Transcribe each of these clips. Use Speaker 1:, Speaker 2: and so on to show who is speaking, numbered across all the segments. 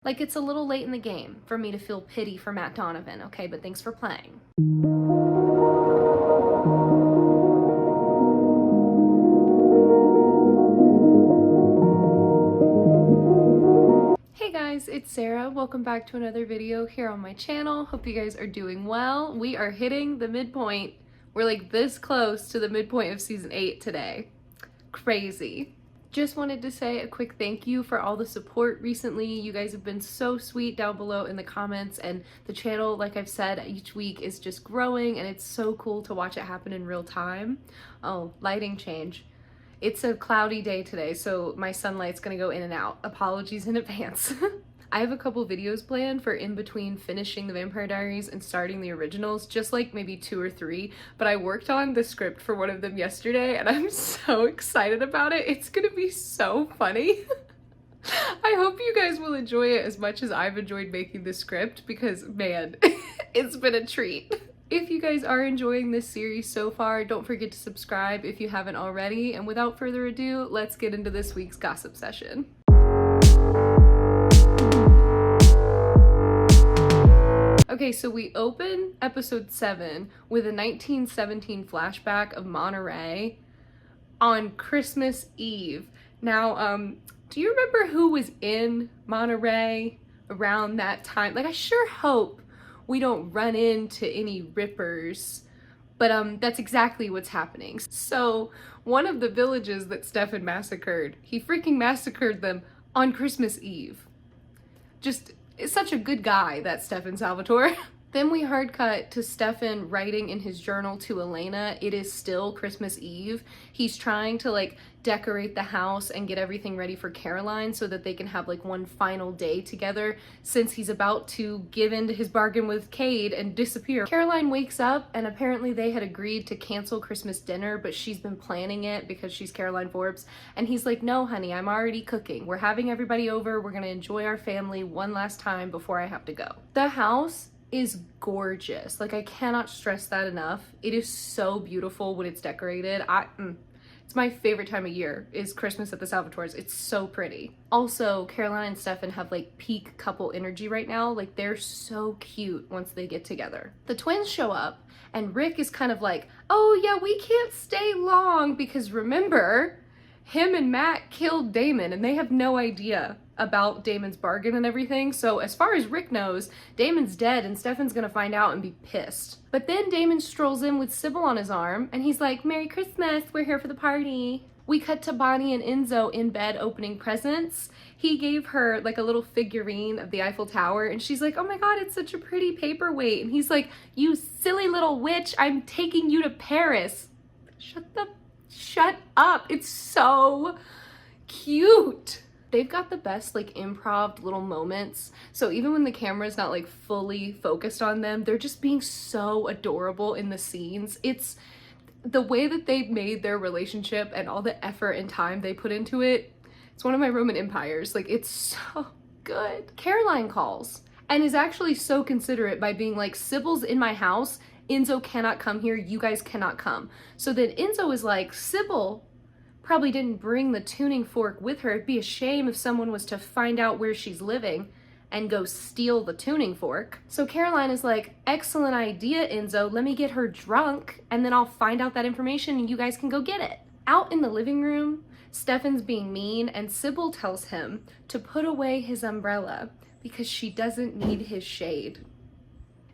Speaker 1: Like, it's a little late in the game for me to feel pity for Matt Donovan, okay? But thanks for playing. Hey guys, it's Sarah. Welcome back to another video here on my channel. Hope you guys are doing well. We are hitting the midpoint. We're like this close to the midpoint of season 8 today. Crazy. Just wanted to say a quick thank you for all the support recently. You guys have been so sweet down below in the comments, and the channel, like I've said, each week is just growing, and it's so cool to watch it happen in real time. Oh, lighting change. It's a cloudy day today, so my sunlight's gonna go in and out. Apologies in advance. I have a couple videos planned for in between finishing the Vampire Diaries and starting the originals, just like maybe 2 or 3, but I worked on the script for one of them yesterday and I'm so excited about it. It's gonna be so funny. I hope you guys will enjoy it as much as I've enjoyed making the script because, man, it's been a treat. If you guys are enjoying this series so far, don't forget to subscribe if you haven't already, and without further ado, let's get into this week's gossip session. Okay, so we open episode 7 with a 1917 flashback of Monterey on Christmas Eve. Now, do you remember who was in Monterey around that time? Like, I sure hope we don't run into any rippers, but that's exactly what's happening. So, one of the villages that Stefan massacred, he freaking massacred them on Christmas Eve. Just, it's such a good guy, that Stefan Salvatore. Then we hard cut to Stefan writing in his journal to Elena. It is still Christmas Eve. He's trying to like decorate the house and get everything ready for Caroline so that they can have like one final day together, since he's about to give in to his bargain with Cade and disappear. Caroline wakes up and apparently they had agreed to cancel Christmas dinner, but she's been planning it because she's Caroline Forbes. And he's like, no honey, I'm already cooking. We're having everybody over. We're gonna enjoy our family one last time before I have to go. The house is gorgeous. Like, I cannot stress that enough. It is so beautiful when it's decorated. It's my favorite time of year is Christmas at the Salvatores. It's so pretty. Also, Caroline and Stefan have like peak couple energy right now. Like, they're so cute once they get together. The twins show up and Rick is kind of like, oh yeah, we can't stay long because remember, him and Matt killed Damon and they have no idea about Damon's bargain and everything. So as far as Rick knows, Damon's dead and Stefan's gonna find out and be pissed. But then Damon strolls in with Sybil on his arm and he's like, Merry Christmas, we're here for the party. We cut to Bonnie and Enzo in bed opening presents. He gave her like a little figurine of the Eiffel Tower and she's like, oh my god, it's such a pretty paperweight. And he's like, you silly little witch, I'm taking you to Paris. Shut up. It's so cute. They've got the best like improv little moments. So even when the camera's not like fully focused on them, they're just being so adorable in the scenes. It's the way that they've made their relationship and all the effort and time they put into it. It's one of my Roman empires. Like, it's so good. Caroline calls and is actually so considerate by being like, Sybil's in my house. Enzo cannot come here. You guys cannot come. So then Enzo is like, Sybil probably didn't bring the tuning fork with her. It'd be a shame if someone was to find out where she's living and go steal the tuning fork. So Caroline is like, excellent idea, Enzo. Let me get her drunk and then I'll find out that information and you guys can go get it. Out in the living room, Stefan's being mean and Sybil tells him to put away his umbrella because she doesn't need his shade.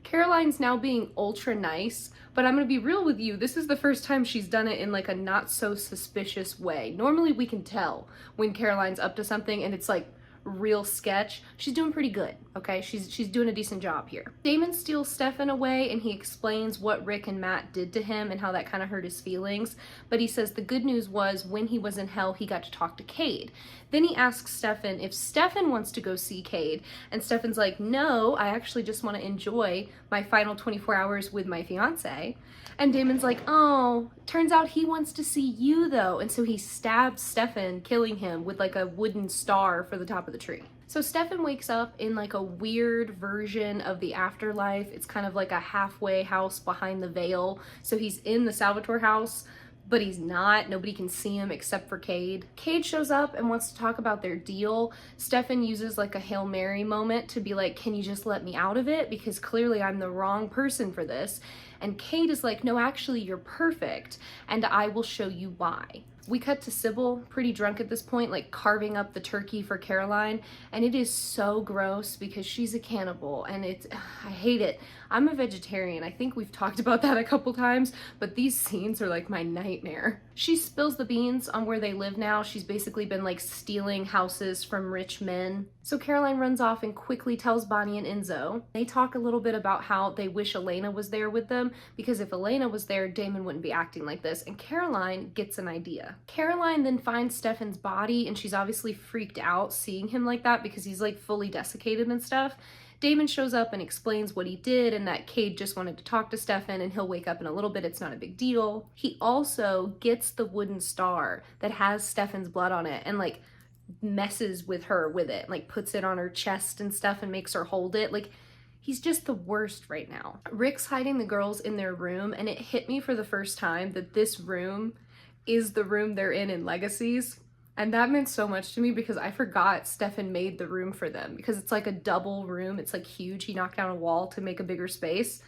Speaker 1: Caroline's now being ultra nice, but I'm gonna be real with you, this is the first time she's done it in like a not so suspicious way. Normally we can tell when Caroline's up to something and it's like real sketch. She's doing pretty good, okay? She's doing a decent job here. Damon steals Stefan away and he explains what Rick and Matt did to him and how that kind of hurt his feelings, but he says the good news was when he was in hell, he got to talk to Cade. Then he asks Stefan if Stefan wants to go see Cade, and Stefan's like, no, I actually just want to enjoy my final 24 hours with my fiance. And Damon's like, oh, turns out he wants to see you though. And so he stabs Stefan, killing him with like a wooden star for the top of the tree. So Stefan wakes up in like a weird version of the afterlife. It's kind of like a halfway house behind the veil. So he's in the Salvatore house, but he's not. Nobody can see him except for Cade. Cade shows up and wants to talk about their deal. Stefan uses like a Hail Mary moment to be like, can you just let me out of it? Because clearly I'm the wrong person for this. And Cade is like, no, actually you're perfect, and I will show you why. We cut to Sybil, pretty drunk at this point, like carving up the turkey for Caroline, and it is so gross because she's a cannibal, and I hate it. I'm a vegetarian. I think we've talked about that a couple times, but these scenes are like my nightmare. She spills the beans on where they live now. She's basically been like stealing houses from rich men. So Caroline runs off and quickly tells Bonnie and Enzo. They talk a little bit about how they wish Elena was there with them, because if Elena was there, Damon wouldn't be acting like this, and Caroline gets an idea. Caroline then finds Stefan's body, and she's obviously freaked out seeing him like that because he's like fully desiccated and stuff. Damon shows up and explains what he did and that Cade just wanted to talk to Stefan and he'll wake up in a little bit, it's not a big deal. He also gets the wooden star that has Stefan's blood on it and like messes with her with it, like puts it on her chest and stuff and makes her hold it. Like, he's just the worst right now. Rick's hiding the girls in their room, and it hit me for the first time that this room is the room they're in Legacies. And that meant so much to me because I forgot Stefan made the room for them, because it's like a double room. It's like huge. He knocked down a wall to make a bigger space.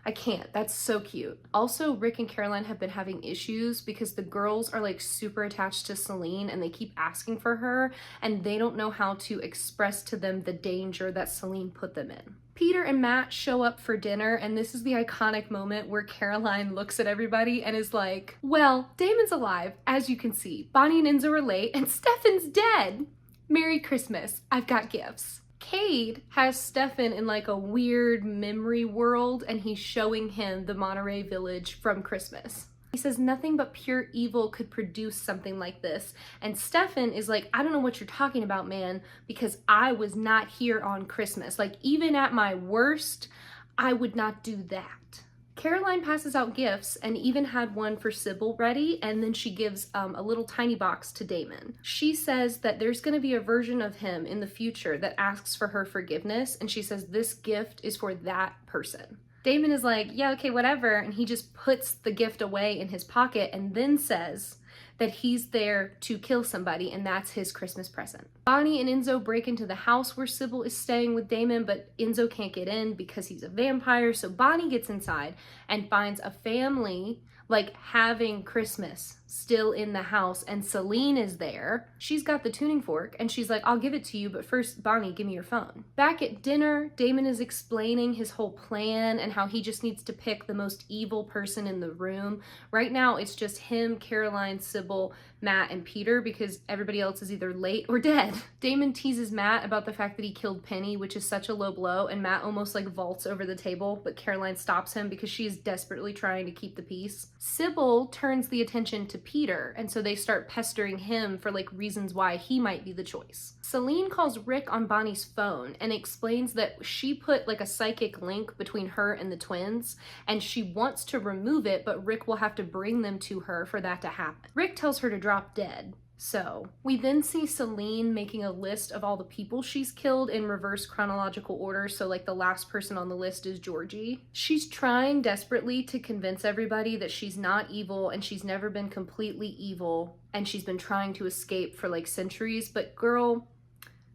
Speaker 1: I can't. That's so cute. Also, Rick and Caroline have been having issues because the girls are like super attached to Celine and they keep asking for her, and they don't know how to express to them the danger that Celine put them in. Peter and Matt show up for dinner, and this is the iconic moment where Caroline looks at everybody and is like, well, Damon's alive, as you can see. Bonnie and Enzo are late, and Stefan's dead. Merry Christmas. I've got gifts. Cade has Stefan in like a weird memory world, and he's showing him the Monterey village from Christmas. He says nothing but pure evil could produce something like this. And Stefan is like, I don't know what you're talking about, man, because I was not here on Christmas. Like, even at my worst, I would not do that. Caroline passes out gifts and even had one for Sybil ready, and then she gives a little tiny box to Damon. She says that there's going to be a version of him in the future that asks for her forgiveness, and she says this gift is for that person. Damon is like, yeah, okay, whatever, and he just puts the gift away in his pocket and then says that he's there to kill somebody, and that's his Christmas present. Bonnie and Enzo break into the house where Sybil is staying with Damon, but Enzo can't get in because he's a vampire, so Bonnie gets inside and finds a family like having Christmas still in the house, and Celine is there. She's got the tuning fork and she's like, I'll give it to you, but first, Bonnie, give me your phone. Back at dinner, Damon is explaining his whole plan and how he just needs to pick the most evil person in the room. Right now, it's just him, Caroline, Sybil, Matt, and Peter, because everybody else is either late or dead. Damon teases Matt about the fact that he killed Penny, which is such a low blow, and Matt almost like vaults over the table, but Caroline stops him because she is desperately trying to keep the peace. Sybil turns the attention to Peter, and so they start pestering him for like reasons why he might be the choice. Celine calls Rick on Bonnie's phone and explains that she put like a psychic link between her and the twins, and she wants to remove it, but Rick will have to bring them to her for that to happen. Rick tells her to drop dead. So we then see Celine making a list of all the people she's killed in reverse chronological order. So like the last person on the list is Georgie. She's trying desperately to convince everybody that she's not evil and she's never been completely evil, and she's been trying to escape for like centuries. But girl,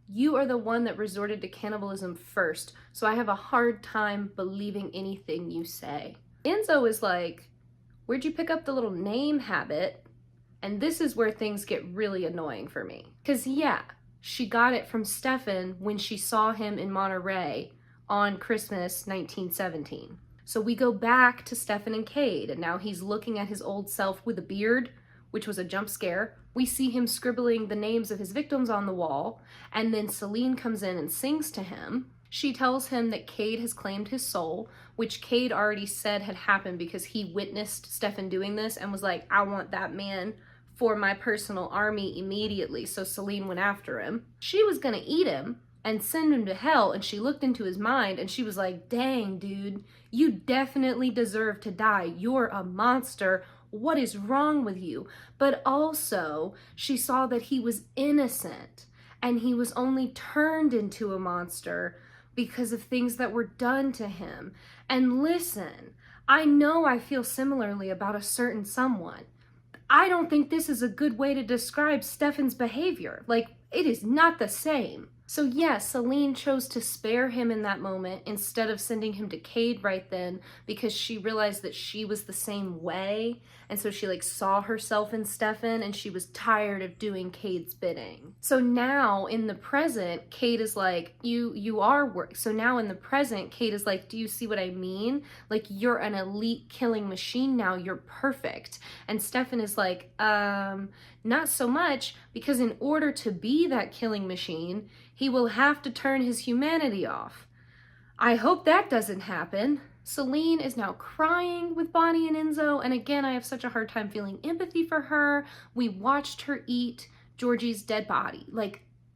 Speaker 1: you are the one that resorted to cannibalism first, so I have a hard time believing anything you say. Enzo is like, where'd you pick up the little name habit? And this is where things get really annoying for me. Because yeah, she got it from Stefan when she saw him in Monterey on Christmas 1917. So we go back to Stefan and Cade, and now he's looking at his old self with a beard, which was a jump scare. We see him scribbling the names of his victims on the wall, and then Celine comes in and sings to him. She tells him that Cade has claimed his soul, which Cade already said had happened because he witnessed Stefan doing this and was like, I want that man for my personal army immediately. So Celine went after him. She was gonna eat him and send him to hell, and she looked into his mind and she was like, dang, dude, you definitely deserve to die. You're a monster. What is wrong with you? But also, she saw that he was innocent and he was only turned into a monster because of things that were done to him. And listen, I know I feel similarly about a certain someone. I don't think this is a good way to describe Stefan's behavior. Like, it is not the same. So yes, Celine chose to spare him in that moment instead of sending him to Cade right then, because she realized that she was the same way. And so she like saw herself in Stefan and she was tired of doing Cade's bidding. So now in the present, Cade is like, you are work. So now in the present, Cade is like, do you see what I mean? Like, you're an elite killing machine now, you're perfect. And Stefan is like, not so much, because in order to be that killing machine, he will have to turn his humanity off. I hope that doesn't happen. Celine is now crying with Bonnie and Enzo, and again, I have such a hard time feeling empathy for her. We watched her eat Georgie's dead body.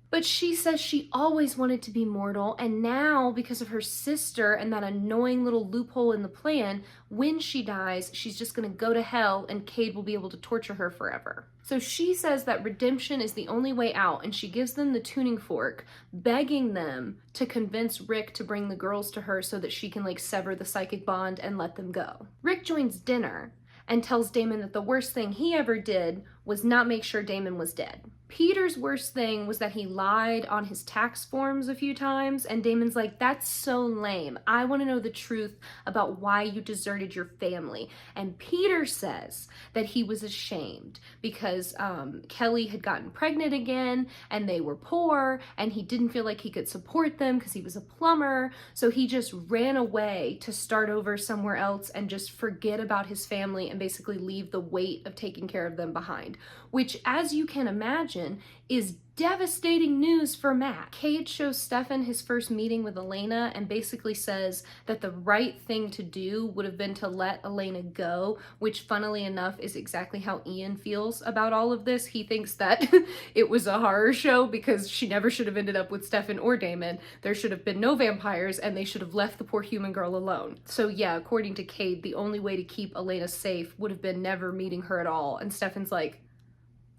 Speaker 1: But she says she always wanted to be mortal, and now, because of her sister and that annoying little loophole in the plan, when she dies, she's just gonna go to hell and Cade will be able to torture her forever. So she says that redemption is the only way out, and she gives them the tuning fork, begging them to convince Rick to bring the girls to her so that she can like sever the psychic bond and let them go. Rick joins dinner and tells Damon that the worst thing he ever did was not make sure Damon was dead. Peter's worst thing was that he lied on his tax forms a few times, and Damon's like, that's so lame. I want to know the truth about why you deserted your family. And Peter says that he was ashamed because Kelly had gotten pregnant again and they were poor and he didn't feel like he could support them because he was a plumber. So he just ran away to start over somewhere else and just forget about his family and basically leave the weight of taking care of them behind, which, as you can imagine, is devastating news for Matt. Cade shows Stefan his first meeting with Elena and basically says that the right thing to do would have been to let Elena go, which funnily enough is exactly how Ian feels about all of this. He thinks that it was a horror show because she never should have ended up with Stefan or Damon. There should have been no vampires and they should have left the poor human girl alone. So yeah, according to Cade, the only way to keep Elena safe would have been never meeting her at all. And Stefan's like,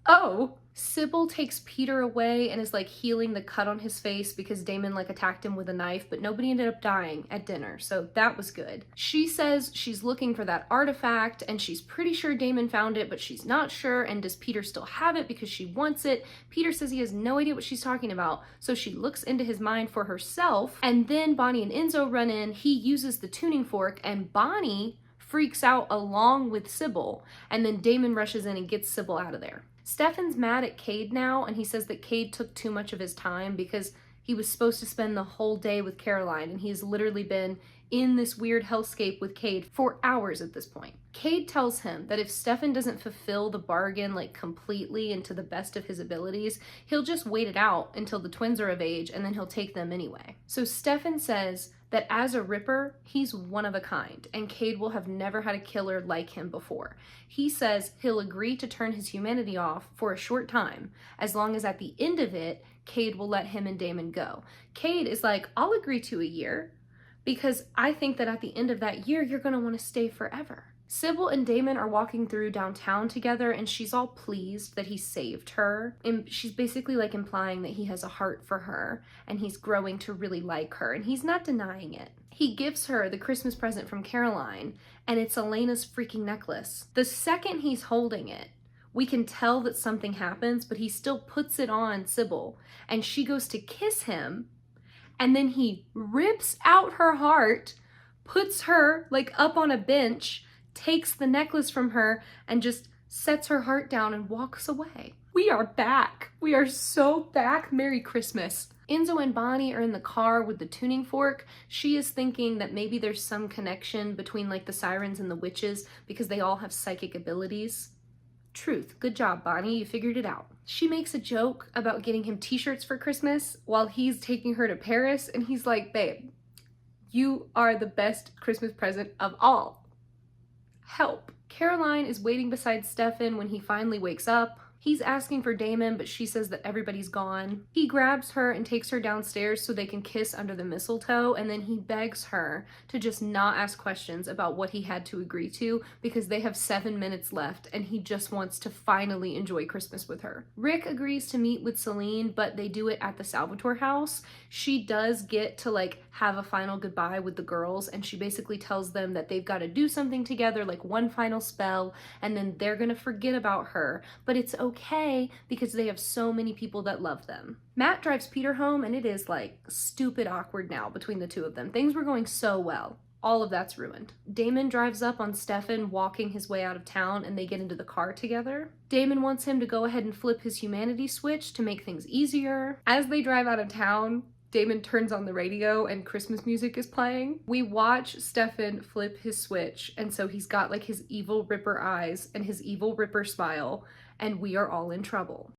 Speaker 1: oh. Sybil takes Peter away and is like healing the cut on his face because Damon like attacked him with a knife, but nobody ended up dying at dinner, so that was good. She says she's looking for that artifact and she's pretty sure Damon found it, but she's not sure, and does Peter still have it because she wants it? Peter says he has no idea what she's talking about, so she looks into his mind for herself, and then Bonnie and Enzo run in. He uses the tuning fork and Bonnie freaks out along with Sybil, and then Damon rushes in and gets Sybil out of there. Stefan's mad at Cade now, and he says that Cade took too much of his time because he was supposed to spend the whole day with Caroline, and he's literally been in this weird hellscape with Cade for hours at this point. Cade tells him that if Stefan doesn't fulfill the bargain like completely and to the best of his abilities, he'll just wait it out until the twins are of age and then he'll take them anyway. So Stefan says that as a Ripper, he's one of a kind, and Cade will have never had a killer like him before. He says he'll agree to turn his humanity off for a short time, as long as at the end of it, Cade will let him and Damon go. Cade is like, I'll agree to a year, because I think that at the end of that year, you're gonna wanna stay forever. Sybil and Damon are walking through downtown together, and she's all pleased that he saved her. And she's basically like implying that he has a heart for her and he's growing to really like her, and he's not denying it. He gives her the Christmas present from Caroline, and it's Elena's freaking necklace. The second he's holding it, we can tell that something happens, but he still puts it on Sybil, and she goes to kiss him, and then he rips out her heart, puts her like up on a bench, takes the necklace from her, and just sets her heart down and walks away. We are back. We are so back. Merry Christmas. Enzo and Bonnie are in the car with the tuning fork. She is thinking that maybe there's some connection between like the sirens and the witches because they all have psychic abilities. Truth. Good job, Bonnie. You figured it out. She makes a joke about getting him t-shirts for Christmas while he's taking her to Paris, and he's like, babe, you are the best Christmas present of all. Help. Caroline is waiting beside Stefan when he finally wakes up. He's asking for Damon, but she says that everybody's gone. He grabs her and takes her downstairs so they can kiss under the mistletoe, and then he begs her to just not ask questions about what he had to agree to because they have 7 minutes left and he just wants to finally enjoy Christmas with her. Rick agrees to meet with Celine, but they do it at the Salvatore house. She does get to like have a final goodbye with the girls, and she basically tells them that they've got to do something together, like one final spell, and then they're gonna forget about her, but it's okay because they have so many people that love them. Matt drives Peter home, and it is like stupid awkward now between the two of them. Things were going so well. All of that's ruined. Damon drives up on Stefan walking his way out of town, and they get into the car together. Damon wants him to go ahead and flip his humanity switch to make things easier. As they drive out of town, Damon turns on the radio and Christmas music is playing. We watch Stefan flip his switch, and so he's got like his evil Ripper eyes and his evil Ripper smile, and we are all in trouble.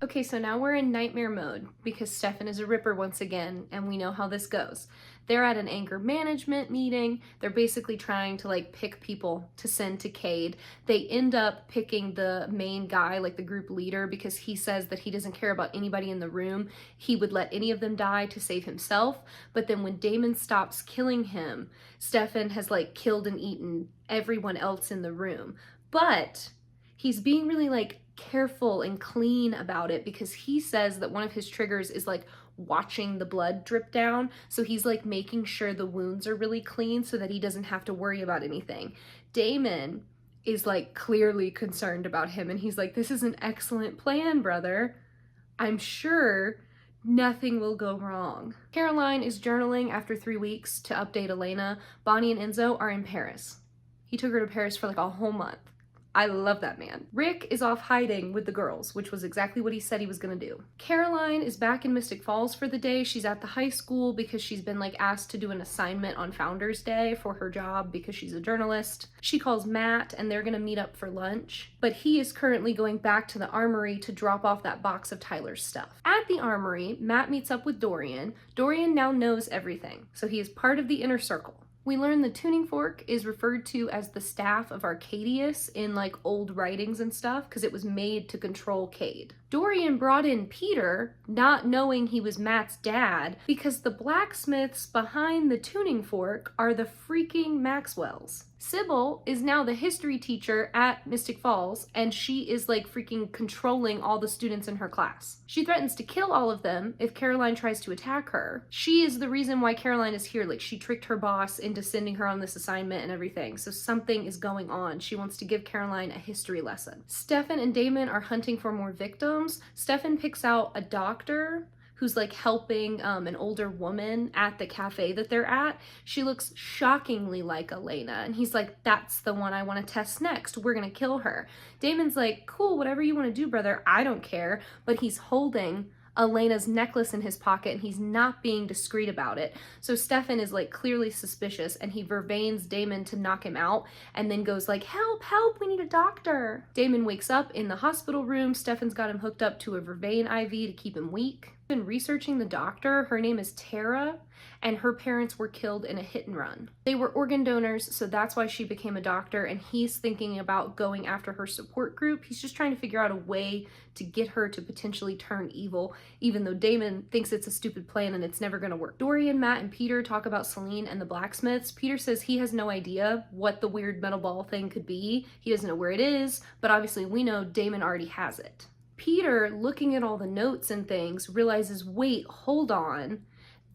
Speaker 1: Okay, so now we're in nightmare mode because Stefan is a Ripper once again, and we know how this goes. They're at an anger management meeting. They're basically trying to like pick people to send to Cade. They end up picking the main guy, like the group leader, because he says that he doesn't care about anybody in the room. He would let any of them die to save himself. But then when Damon stops killing him, Stefan has like killed and eaten everyone else in the room. But he's being really like careful and clean about it because he says that one of his triggers is like watching the blood drip down. So he's like making sure the wounds are really clean so that he doesn't have to worry about anything. Damon is like clearly concerned about him, and he's like, this is an excellent plan, brother. I'm sure nothing will go wrong. Caroline is journaling after 3 weeks to update Elena. Bonnie and Enzo are in Paris. He took her to Paris for like a whole month. I love that man. Rick is off hiding with the girls, which was exactly what he said he was gonna do. Caroline is back in Mystic Falls for the day. She's at the high school because she's been like asked to do an assignment on Founders Day for her job because she's a journalist. She calls Matt and they're gonna meet up for lunch, but he is currently going back to the armory to drop off that box of Tyler's stuff. At the armory, Matt meets up with Dorian. Dorian now knows everything, so he is part of the inner circle. We learn the tuning fork is referred to as the staff of Arcadius in like old writings and stuff because it was made to control Cade. Dorian brought in Peter, not knowing he was Matt's dad, because the blacksmiths behind the tuning fork are the freaking Maxwells. Sybil is now the history teacher at Mystic Falls, and she is like freaking controlling all the students in her class. She threatens to kill all of them if Caroline tries to attack her. She is the reason why Caroline is here. Like, she tricked her boss into sending her on this assignment and everything. So something is going on. She wants to give Caroline a history lesson. Stefan and Damon are hunting for more victims. Stefan picks out a doctor who's like helping an older woman at the cafe that they're at. She looks shockingly like Elena, and he's like, that's the one I want to test next. We're gonna kill her. Damon's like, cool, whatever you want to do, brother, I don't care. But he's holding Elena's necklace in his pocket and he's not being discreet about it. So Stefan is like clearly suspicious, and he vervains Damon to knock him out and then goes like, help, help, we need a doctor. Damon wakes up in the hospital room. Stefan's got him hooked up to a vervain IV to keep him weak. Been researching the doctor. Her name is Tara, and her parents were killed in a hit and run. They were organ donors, so that's why she became a doctor, and he's thinking about going after her support group. He's just trying to figure out a way to get her to potentially turn evil, even though Damon thinks it's a stupid plan and it's never gonna work. Dorian, Matt, and Peter talk about Celine and the blacksmiths. Peter says he has no idea what the weird metal ball thing could be. He doesn't know where it is, but obviously we know Damon already has it. Peter, looking at all the notes and things, realizes, wait, hold on.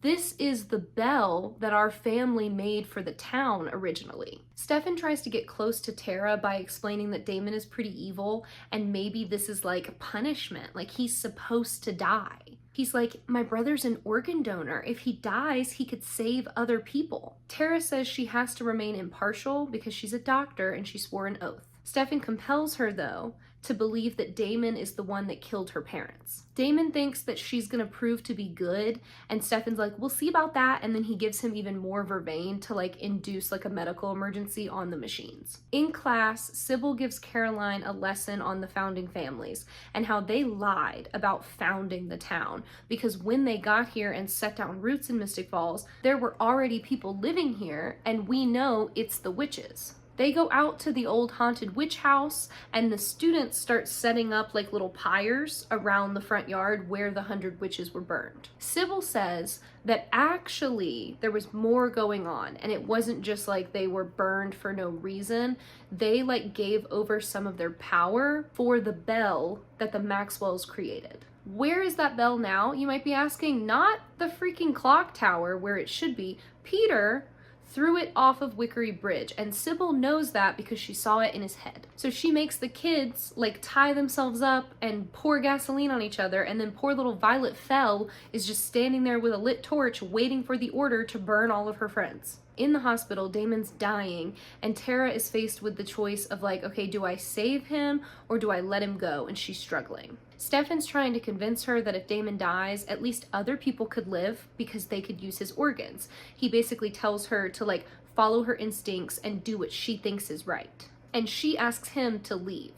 Speaker 1: This is the bell that our family made for the town originally. Stefan tries to get close to Tara by explaining that Damon is pretty evil, and maybe this is like punishment, like he's supposed to die. He's like, my brother's an organ donor. If he dies, he could save other people. Tara says she has to remain impartial because she's a doctor and she swore an oath. Stefan compels her, though, to believe that Damon is the one that killed her parents. Damon thinks that she's gonna prove to be good, and Stefan's like, we'll see about that, and then he gives him even more vervain to like induce like a medical emergency on the machines. In class, Sybil gives Caroline a lesson on the founding families and how they lied about founding the town, because when they got here and set down roots in Mystic Falls, there were already people living here, and we know it's the witches. They go out to the old haunted witch house, and the students start setting up like little pyres around the front yard where the 100 witches were burned. Sybil says that actually there was more going on, and it wasn't just like they were burned for no reason. They like gave over some of their power for the bell that the Maxwells created. Where is that bell now, you might be asking? Not the freaking clock tower where it should be. Peter threw it off of Wickery Bridge, and Sybil knows that because she saw it in his head. So she makes the kids like tie themselves up and pour gasoline on each other, and then poor little Violet Fell is just standing there with a lit torch waiting for the order to burn all of her friends. In the hospital, Damon's dying, and Tara is faced with the choice of like, okay, do I save him or do I let him go? And she's struggling. Stefan's trying to convince her that if Damon dies, at least other people could live because they could use his organs. He basically tells her to like follow her instincts and do what she thinks is right. And she asks him to leave.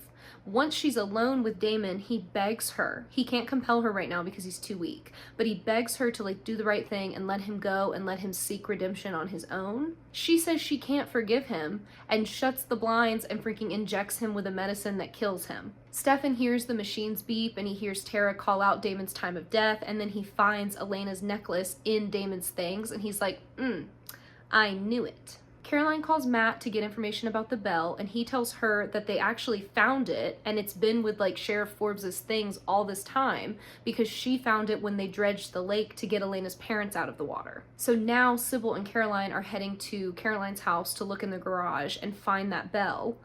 Speaker 1: Once she's alone with Damon, he begs her. He can't compel her right now because he's too weak, but he begs her to like do the right thing and let him go and let him seek redemption on his own. She says she can't forgive him and shuts the blinds and freaking injects him with a medicine that kills him. Stefan hears the machines beep and he hears Tara call out Damon's time of death, and then he finds Elena's necklace in Damon's things and he's like, I knew it. Caroline calls Matt to get information about the bell, and he tells her that they actually found it and it's been with like Sheriff Forbes's things all this time because she found it when they dredged the lake to get Elena's parents out of the water. So now Sybil and Caroline are heading to Caroline's house to look in the garage and find that bell.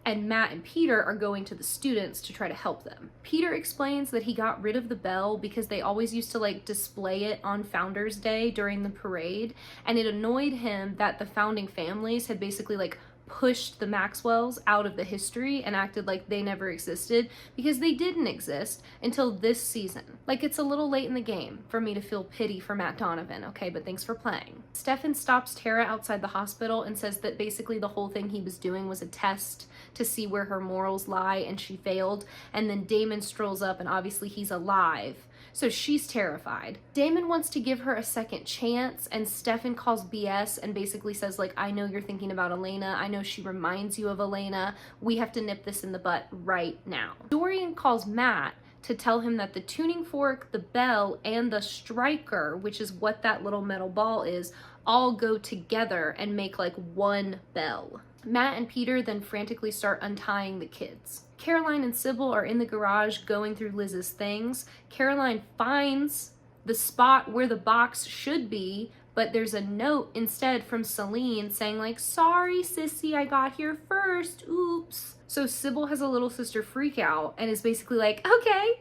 Speaker 1: And Matt and Peter are going to the students to try to help them. Peter explains that he got rid of the bell because they always used to like display it on Founders Day during the parade, and it annoyed him that the founding families had basically like pushed the Maxwells out of the history and acted like they never existed, because they didn't exist until this season. Like, it's a little late in the game for me to feel pity for Matt Donovan, okay, but thanks for playing. Stefan stops Tara outside the hospital and says that basically the whole thing he was doing was a test to see where her morals lie, and she failed. And then Damon strolls up, and obviously he's alive, so she's terrified. Damon wants to give her a second chance, and Stefan calls BS and basically says like, I know you're thinking about Elena, I know she reminds you of Elena, we have to nip this in the butt right now. Dorian calls Matt to tell him that the tuning fork, the bell, and the striker, which is what that little metal ball is, all go together and make like one bell. Matt and Peter then frantically start untying the kids. Caroline and Sybil are in the garage going through Liz's things. Caroline finds the spot where the box should be, but there's a note instead from Celine saying like, sorry sissy, I got here first, oops. So Sybil has a little sister freak out and is basically like, okay,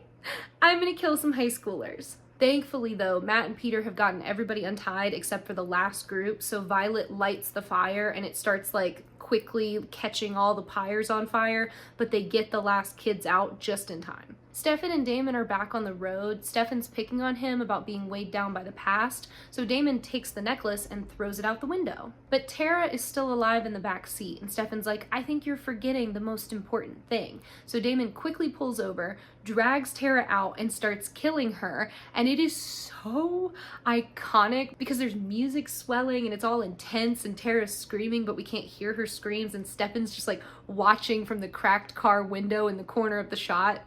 Speaker 1: I'm gonna kill some high schoolers. Thankfully though, Matt and Peter have gotten everybody untied except for the last group, so Violet lights the fire and it starts like quickly catching all the pyres on fire, but they get the last kids out just in time. Stefan and Damon are back on the road. Stefan's picking on him about being weighed down by the past, so Damon takes the necklace and throws it out the window. But Tara is still alive in the back seat, and Stefan's like, I think you're forgetting the most important thing. So Damon quickly pulls over, drags Tara out, and starts killing her, and it is so iconic because there's music swelling and it's all intense and Tara's screaming, but we can't hear her screams, and Stefan's just like watching from the cracked car window in the corner of the shot.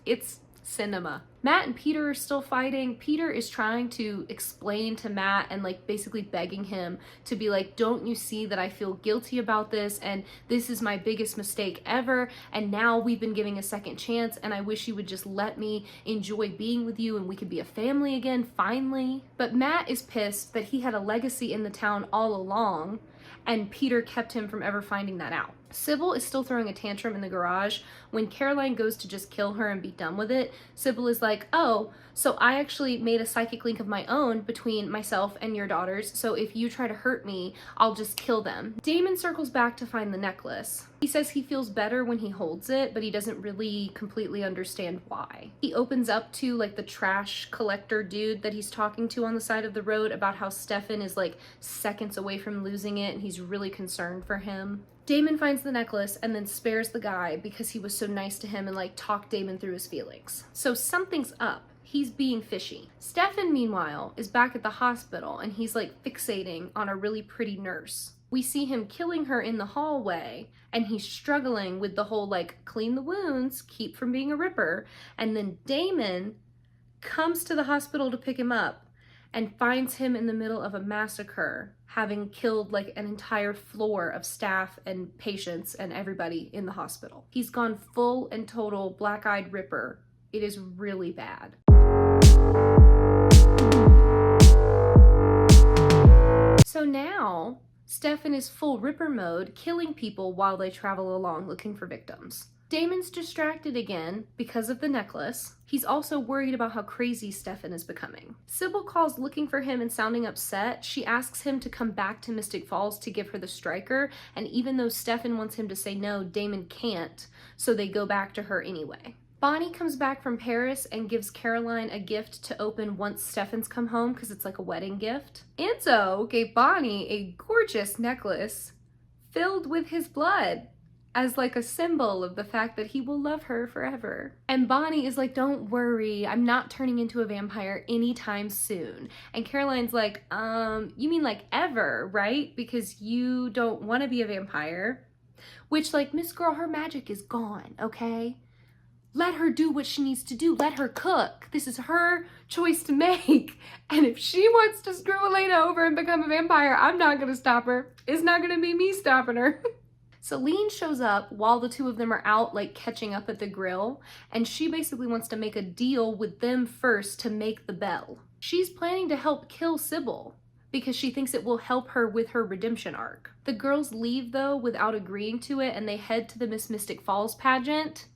Speaker 1: It's cinema. Matt and Peter are still fighting. Peter is trying to explain to Matt and like basically begging him to be like, don't you see that I feel guilty about this, and this is my biggest mistake ever, and now we've been giving a second chance, and I wish you would just let me enjoy being with you and we could be a family again finally. But Matt is pissed that he had a legacy in the town all along and Peter kept him from ever finding that out. Sybil is still throwing a tantrum in the garage. When Caroline goes to just kill her and be done with it, Sybil is like, oh, so I actually made a psychic link of my own between myself and your daughters, so if you try to hurt me, I'll just kill them. Damon circles back to find the necklace. He says he feels better when he holds it, but he doesn't really completely understand why. He opens up to like the trash collector dude that he's talking to on the side of the road about how Stefan is like seconds away from losing it and he's really concerned for him. Damon finds the necklace and then spares the guy because he was so nice to him and like talked Damon through his feelings. So something's up. He's being fishy. Stefan, meanwhile, is back at the hospital and he's like fixating on a really pretty nurse. We see him killing her in the hallway, and he's struggling with the whole like clean the wounds, keep from being a ripper. And then Damon comes to the hospital to pick him up and finds him in the middle of a massacre, having killed like an entire floor of staff and patients and everybody in the hospital. He's gone full and total black-eyed ripper. It is really bad. So now Stefan is full ripper mode, killing people while they travel along looking for victims. Damon's distracted again because of the necklace. He's also worried about how crazy Stefan is becoming. Sybil calls looking for him and sounding upset. She asks him to come back to Mystic Falls to give her the striker, and even though Stefan wants him to say no, Damon can't, so they go back to her anyway. Bonnie comes back from Paris and gives Caroline a gift to open once Stefan's come home because it's like a wedding gift. Enzo gave Bonnie a gorgeous necklace filled with his blood as like a symbol of the fact that he will love her forever. And Bonnie is like, don't worry, I'm not turning into a vampire anytime soon. And Caroline's like, you mean like ever, right? Because you don't want to be a vampire. Which like, Miss Girl, her magic is gone, okay? Let her do what she needs to do. Let her cook. This is her choice to make. And if she wants to screw Elena over and become a vampire, I'm not gonna stop her. It's not gonna be me stopping her. Celine shows up while the two of them are out like catching up at the grill, and she basically wants to make a deal with them first to make the bell. She's planning to help kill Sybil because she thinks it will help her with her redemption arc. The girls leave though without agreeing to it, and they head to the Miss Mystic Falls pageant,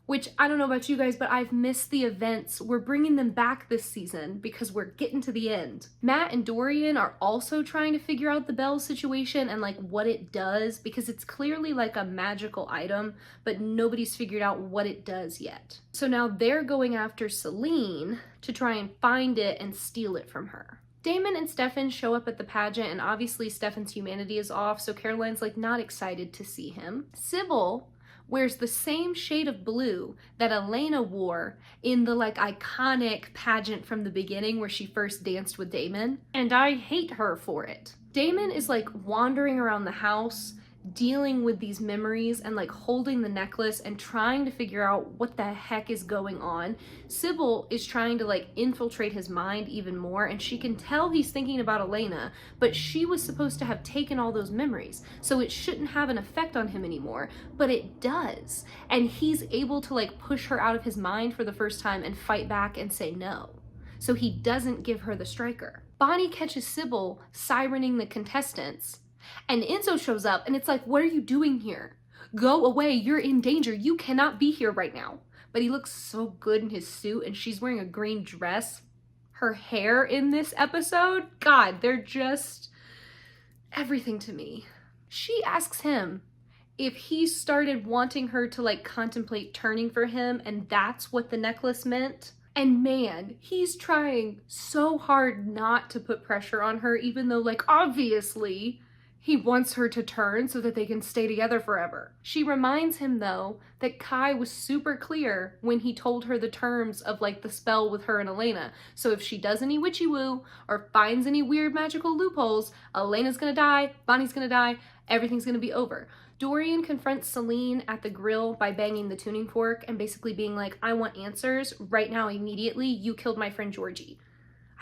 Speaker 1: which I don't know about you guys, but I've missed the events. We're bringing them back this season because we're getting to the end. Matt and Dorian are also trying to figure out the bell situation and like what it does, because it's clearly like a magical item, but nobody's figured out what it does yet. So now they're going after Celine to try and find it and steal it from her. Damon and Stefan show up at the pageant, and obviously Stefan's humanity is off, so Caroline's like not excited to see him. Sybil wears the same shade of blue that Elena wore in the like iconic pageant from the beginning where she first danced with Damon, and I hate her for it. Damon is like wandering around the house, dealing with these memories and like holding the necklace and trying to figure out what the heck is going on. Sybil is trying to like infiltrate his mind even more, and she can tell he's thinking about Elena, but she was supposed to have taken all those memories, so it shouldn't have an effect on him anymore, but it does. And he's able to like push her out of his mind for the first time and fight back and say no. So he doesn't give her the striker. Bonnie catches Sybil sirening the contestants, and Enzo shows up, and it's like, what are you doing here? Go away, you're in danger, you cannot be here right now. But he looks so good in his suit, and she's wearing a green dress. Her hair in this episode, God, they're just everything to me. She asks him if he started wanting her to like contemplate turning for him, and that's what the necklace meant. And man, he's trying so hard not to put pressure on her, even though like obviously he wants her to turn so that they can stay together forever. She reminds him though that Kai was super clear when he told her the terms of like the spell with her and Elena. So if she does any witchy woo or finds any weird magical loopholes, Elena's gonna die, Bonnie's gonna die, everything's gonna be over. Dorian confronts Celine at the grill by banging the tuning fork and basically being like, I want answers right now, immediately. You killed my friend Georgie.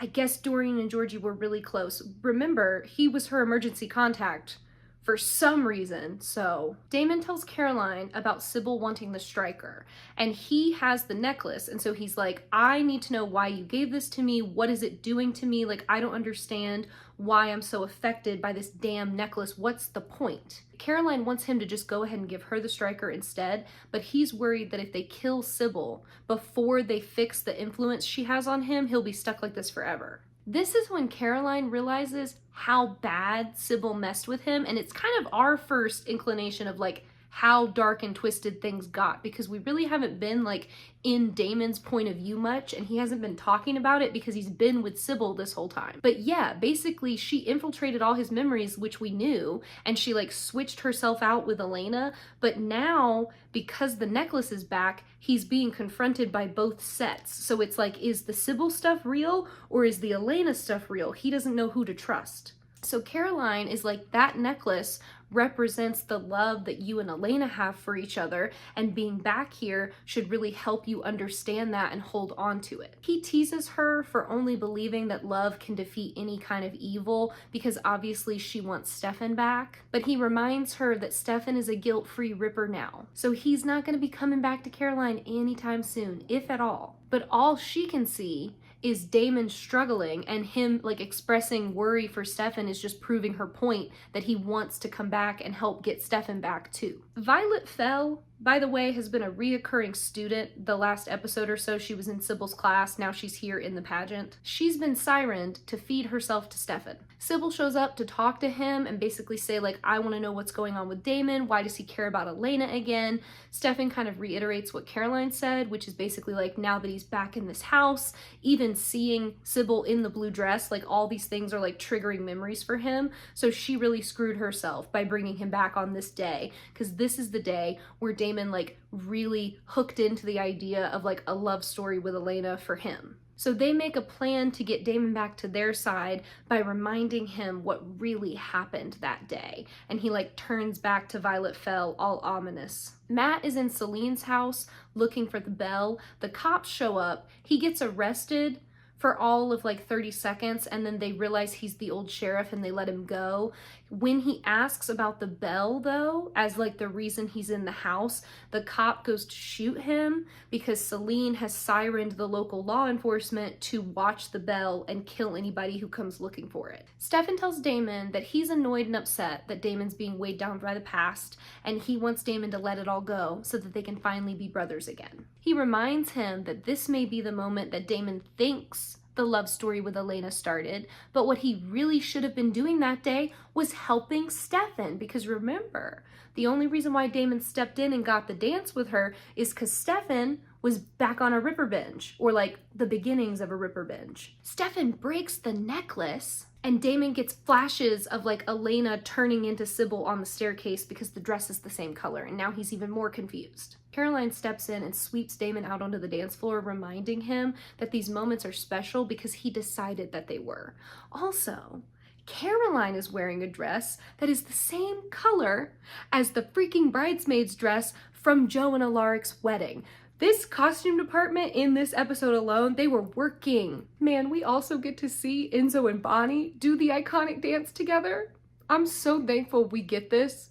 Speaker 1: I guess Dorian and Georgie were really close. Remember, he was her emergency contact for some reason. So Damon tells Caroline about Sybil wanting the striker, and he has the necklace, and so he's like, I need to know why you gave this to me. What is it doing to me? Like, I don't understand why I'm so affected by this damn necklace. What's the point? Caroline wants him to just go ahead and give her the striker instead, but he's worried that if they kill Sybil before they fix the influence she has on him, he'll be stuck like this forever. This is when Caroline realizes how bad Sybil messed with him, and it's kind of our first inclination of like how dark and twisted things got, because we really haven't been like in Damon's point of view much, and he hasn't been talking about it because he's been with Sybil this whole time. But yeah, basically she infiltrated all his memories, which we knew, and she like switched herself out with Elena, but now because the necklace is back, he's being confronted by both sets. So it's like, is the Sybil stuff real or is the Elena stuff real? He doesn't know who to trust. So Caroline is like, that necklace represents the love that you and Elena have for each other, and being back here should really help you understand that and hold on to it. He teases her for only believing that love can defeat any kind of evil, because obviously she wants Stefan back, but he reminds her that Stefan is a guilt-free Ripper now, so he's not going to be coming back to Caroline anytime soon, if at all. But all she can see is Damon struggling, and him like expressing worry for Stefan is just proving her point that he wants to come back and help get Stefan back too. Violet Fell, by the way, has been a reoccurring student. The last episode or so she was in Sybil's class, now she's here in the pageant. She's been sirened to feed herself to Stefan. Sybil shows up to talk to him and basically say like, I want to know what's going on with Damon, why does he care about Elena again? Stefan kind of reiterates what Caroline said, which is basically like, now that he's back in this house, even seeing Sybil in the blue dress, like all these things are like triggering memories for him. So she really screwed herself by bringing him back on this day, because this is the day where Damon like really hooked into the idea of like a love story with Elena for him. So they make a plan to get Damon back to their side by reminding him what really happened that day. And he like turns back to Violet Fell all ominous. Matt is in Celine's house looking for the bell. The cops show up. He gets arrested for all of like 30 seconds, and then they realize he's the old sheriff and they let him go. When he asks about the bell though, as like the reason he's in the house, the cop goes to shoot him because Celine has sirened the local law enforcement to watch the bell and kill anybody who comes looking for it. Stefan tells Damon that he's annoyed and upset that Damon's being weighed down by the past, and he wants Damon to let it all go so that they can finally be brothers again. He reminds him that this may be the moment that Damon thinks the love story with Elena started, but what he really should have been doing that day was helping Stefan, because remember, the only reason why Damon stepped in and got the dance with her is because Stefan was back on a Ripper binge, or like the beginnings of a Ripper binge. Stefan breaks the necklace, and Damon gets flashes of like Elena turning into Sybil on the staircase because the dress is the same color, and now he's even more confused. Caroline steps in and sweeps Damon out onto the dance floor, reminding him that these moments are special because he decided that they were. Also, Caroline is wearing a dress that is the same color as the freaking bridesmaid's dress from Joe and Alaric's wedding. This costume department in this episode alone, they were working. Man, we also get to see Enzo and Bonnie do the iconic dance together. I'm so thankful we get this.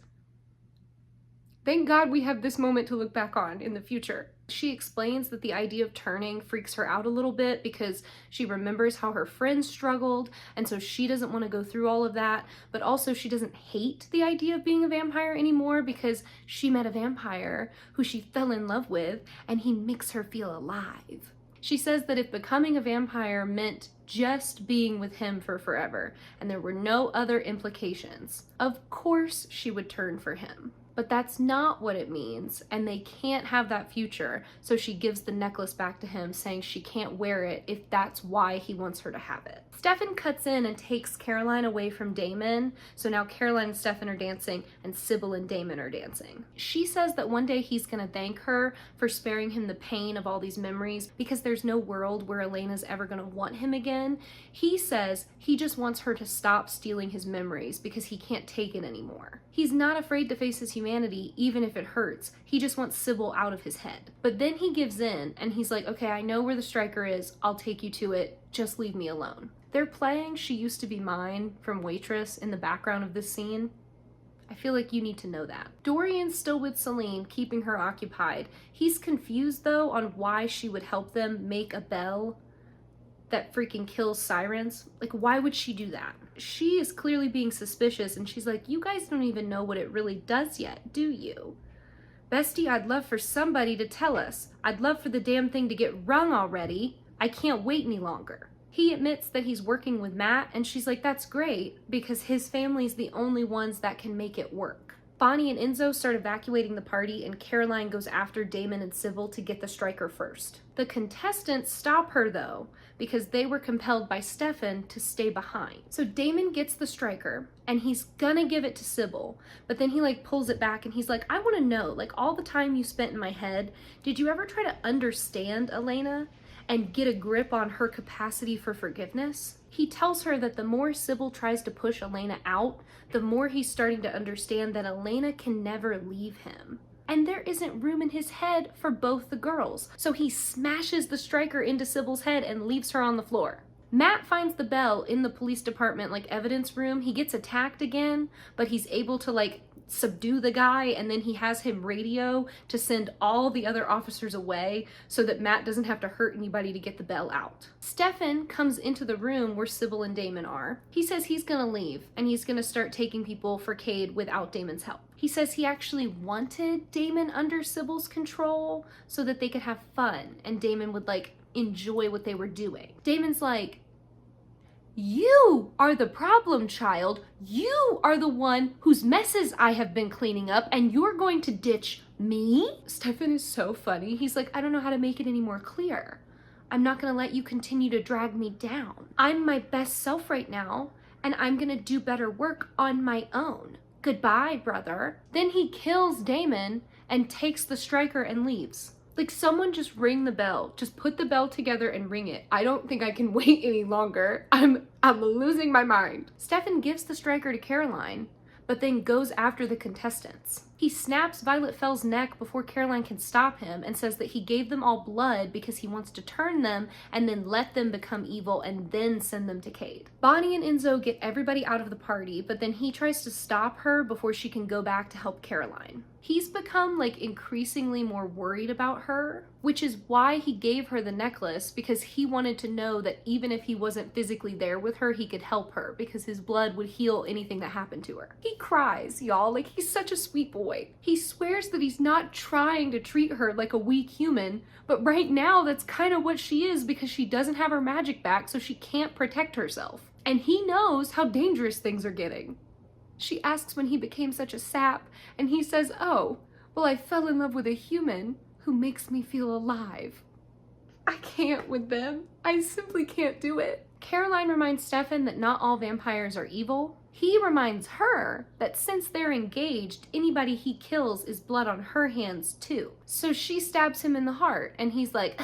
Speaker 1: Thank God we have this moment to look back on in the future. She explains that the idea of turning freaks her out a little bit because she remembers how her friends struggled, and so she doesn't want to go through all of that, but also she doesn't hate the idea of being a vampire anymore because she met a vampire who she fell in love with, and he makes her feel alive. She says that if becoming a vampire meant just being with him for forever, and there were no other implications, of course she would turn for him. But that's not what it means, and they can't have that future, so she gives the necklace back to him, saying she can't wear it if that's why he wants her to have it. Stefan cuts in and takes Caroline away from Damon, so now Caroline and Stefan are dancing, and Sybil and Damon are dancing. She says that one day he's gonna thank her for sparing him the pain of all these memories because there's no world where Elena's ever gonna want him again. He says he just wants her to stop stealing his memories because he can't take it anymore. He's not afraid to face his humanity, even if it hurts. He just wants Sybil out of his head. But then he gives in, and he's like, okay, I know where the striker is. I'll take you to it. Just leave me alone. They're playing She Used to Be Mine from Waitress in the background of this scene. I feel like you need to know that. Dorian's still with Celine, keeping her occupied. He's confused, though, on why she would help them make a bell that freaking kills sirens. Like, why would she do that? She is clearly being suspicious, and she's like, you guys don't even know what it really does yet, do you? Bestie, I'd love for somebody to tell us. I'd love for the damn thing to get rung already. I can't wait any longer. He admits that he's working with Matt, and she's like, that's great, because his family's the only ones that can make it work. Bonnie and Enzo start evacuating the party, and Caroline goes after Damon and Sybil to get the striker first. The contestants stop her, though, because they were compelled by Stefan to stay behind. So Damon gets the striker, and he's gonna give it to Sybil, but then he like pulls it back, and he's like, I wanna know, like all the time you spent in my head, did you ever try to understand Elena? and get a grip on her capacity for forgiveness. He tells her that the more Sybil tries to push Elena out, the more he's starting to understand that Elena can never leave him. And there isn't room in his head for both the girls, so he smashes the striker into Sybil's head and leaves her on the floor. Matt finds the bell in the police department, evidence room. He gets attacked again, but he's able to, subdue the guy, and then he has him radio to send all the other officers away so that Matt doesn't have to hurt anybody to get the bell out. Stefan comes into the room where Sybil and Damon are. He says he's gonna leave, and he's gonna start taking people for Cade without Damon's help. He says he actually wanted Damon under Sybil's control so that they could have fun, and Damon would, enjoy what they were doing. Damon's like, "You are the problem child. You are the one whose messes I have been cleaning up, and you're going to ditch me?" Stefan is so funny. He's like, "I don't know how to make it any more clear. I'm not gonna let you continue to drag me down. I'm my best self right now, and I'm gonna do better work on my own. Goodbye, brother." Then he kills Damon and takes the striker and leaves. Someone just ring the bell. Just put the bell together and ring it. I don't think I can wait any longer. I'm losing my mind. Stefan gives the striker to Caroline, but then goes after the contestants. He snaps Violet Fell's neck before Caroline can stop him and says that he gave them all blood because he wants to turn them and then let them become evil and then send them to Cade. Bonnie and Enzo get everybody out of the party, but then he tries to stop her before she can go back to help Caroline. He's become increasingly more worried about her, which is why he gave her the necklace, because he wanted to know that even if he wasn't physically there with her, he could help her because his blood would heal anything that happened to her. He cries, y'all. He's such a sweet boy. He swears that he's not trying to treat her like a weak human, but right now that's kind of what she is because she doesn't have her magic back, so she can't protect herself. And he knows how dangerous things are getting. She asks when he became such a sap, and he says, "Oh, well, I fell in love with a human who makes me feel alive." I can't with them. I simply can't do it. Caroline reminds Stefan that not all vampires are evil. He reminds her that since they're engaged, anybody he kills is blood on her hands too. So she stabs him in the heart, and he's like,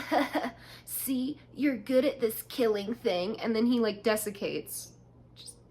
Speaker 1: "See, you're good at this killing thing," and then he desiccates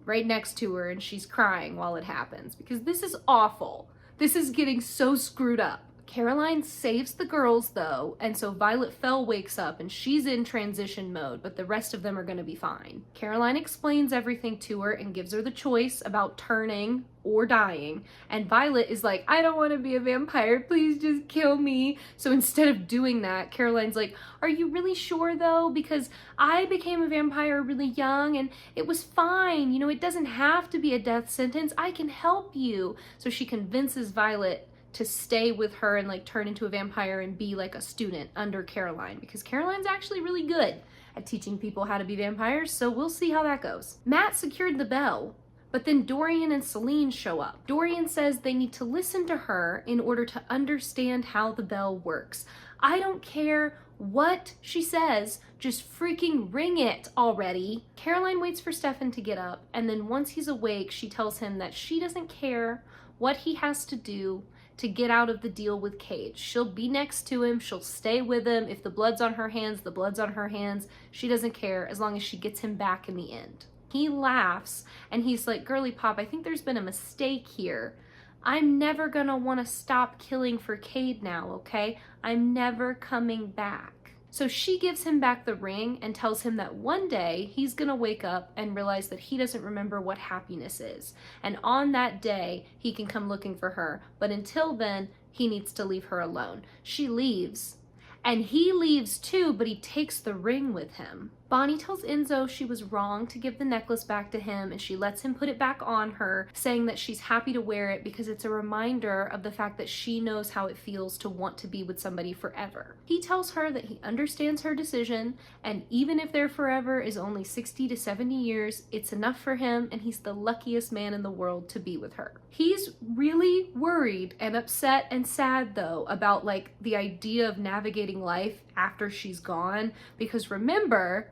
Speaker 1: right next to her, and she's crying while it happens because this is awful. This is getting so screwed up. Caroline saves the girls though, and so Violet Fell wakes up and she's in transition mode, but the rest of them are gonna be fine. Caroline explains everything to her and gives her the choice about turning or dying, and Violet is like, "I don't want to be a vampire, please just kill me." So instead of doing that, Caroline's like, "Are you really sure though? Because I became a vampire really young and it was fine. It doesn't have to be a death sentence. I can help you." So she convinces Violet to stay with her and turn into a vampire and be a student under Caroline, because Caroline's actually really good at teaching people how to be vampires, so we'll see how that goes. Matt secured the bell, but then Dorian and Celine show up. Dorian says they need to listen to her in order to understand how the bell works. I don't care what she says, just freaking ring it already. Caroline waits for Stefan to get up, and then once he's awake, she tells him that she doesn't care what he has to do to get out of the deal with Cade. She'll be next to him, she'll stay with him. If the blood's on her hands, the blood's on her hands. She doesn't care as long as she gets him back in the end. He laughs and he's like, "Girly Pop, I think there's been a mistake here. I'm never gonna wanna stop killing for Cade now, okay? I'm never coming back." So she gives him back the ring and tells him that one day he's gonna wake up and realize that he doesn't remember what happiness is. And on that day, he can come looking for her. But until then, he needs to leave her alone. She leaves, and he leaves too, but he takes the ring with him. Bonnie tells Enzo she was wrong to give the necklace back to him, and she lets him put it back on her, saying that she's happy to wear it because it's a reminder of the fact that she knows how it feels to want to be with somebody forever. He tells her that he understands her decision, and even if their forever is only 60 to 70 years, it's enough for him, and he's the luckiest man in the world to be with her. He's really worried and upset and sad though about the idea of navigating life after she's gone, because remember,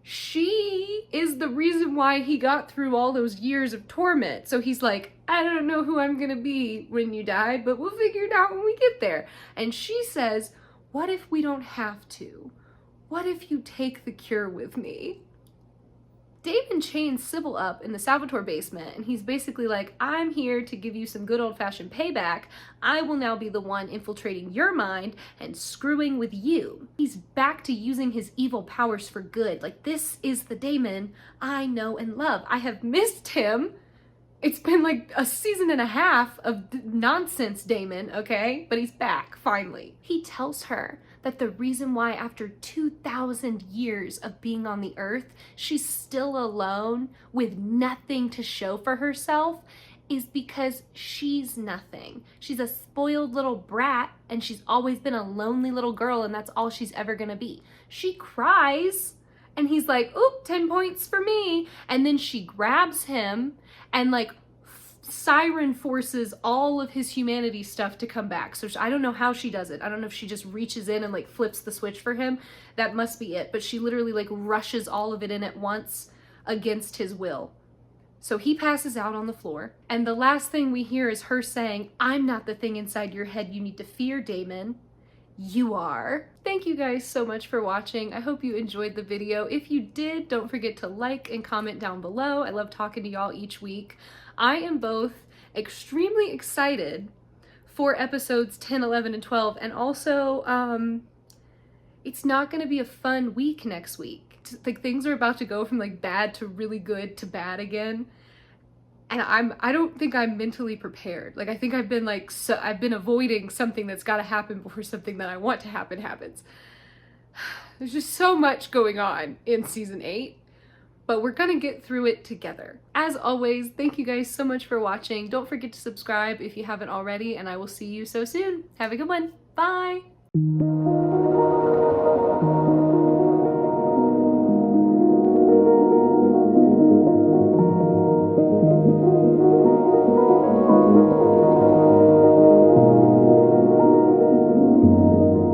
Speaker 1: she is the reason why he got through all those years of torment. So he's like, "I don't know who I'm gonna be when you die, but we'll figure it out when we get there." And she says, "What if we don't have to? What if you take the cure with me? Damon chains Sybil up in the Salvatore basement, and he's basically like, I'm here to give you some good old-fashioned payback. I will now be the one infiltrating your mind and screwing with you. He's back to using his evil powers for good. Like, this is the Damon I know and love. I have missed him. It's been like a season and a half of nonsense Damon, okay? But he's back, finally. He tells her that the reason why after 2,000 years of being on the earth, she's still alone with nothing to show for herself is because she's nothing. She's a spoiled little brat, and she's always been a lonely little girl, and that's all she's ever gonna be. She cries, and he's like, oop, 10 points for me. And then she grabs him and like siren forces all of his humanity stuff to come back. So I don't know how she does it. I don't know if she just reaches in and like flips the switch for him. That must be it. But she literally like rushes all of it in at once against his will. So he passes out on the floor. And the last thing we hear is her saying, I'm not the thing inside your head you need to fear, Damon. You are. Thank you guys so much for watching. I hope you enjoyed the video. If you did, don't forget to like and comment down below. I love talking to y'all each week. I am both extremely excited for episodes 10, 11, and 12, and also it's not going to be a fun week next week. Like, things are about to go from like bad to really good to bad again. And I don't think I'm mentally prepared. Like, I think I've been avoiding something that's got to happen before something that I want to happen happens. There's just so much going on in season 8, but we're gonna get through it together. As always, thank you guys so much for watching. Don't forget to subscribe if you haven't already, and I will see you so soon. Have a good one. Bye.